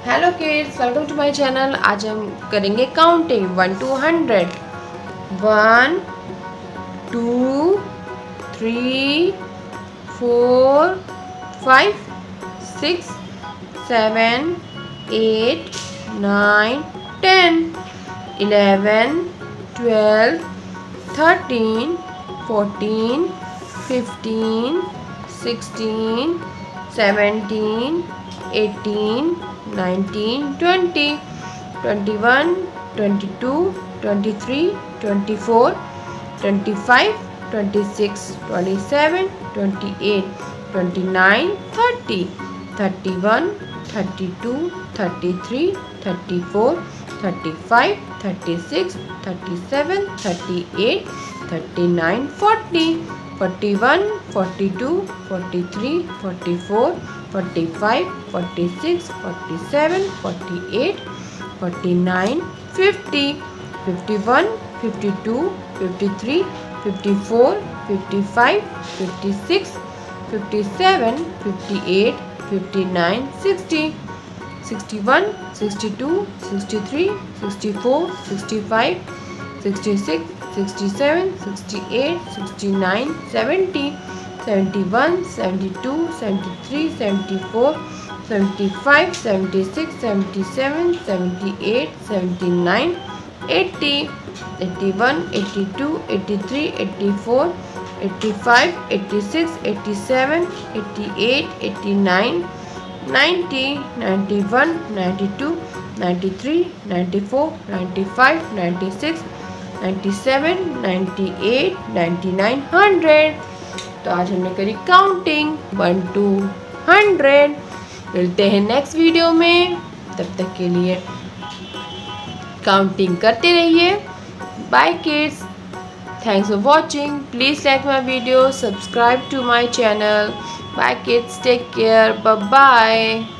Hello kids, welcome to my channel. आज हम करेंगे काउंटिंग 1 to 100। 1 2 3 4 5 6 7 8 9 10 11 12 13 14 15 16 17 18 19 20 21 22 23 24 25 26 27 28 29 30 31 32 33 34 35 36 37 38 39 40 41 42 43 44 45 46 47 48 49 50 51 52 53 54 55 56 57 58 59 60 61 62 63 64 65 66 67 68 69 70 71 72 73 74 75 76 77 78 79 80 81 82 83 84 85 86 87 88 89 90 91 92 93 94 95 96 97 98 99 100। तो आज हमने करी काउंटिंग 1 to 100। मिलते हैं नेक्स्ट वीडियो में, तब तक के लिए काउंटिंग करते रहिए। Bye kids, thanks for watching. Please like my video, subscribe to my channel. Bye kids, take care, bye bye.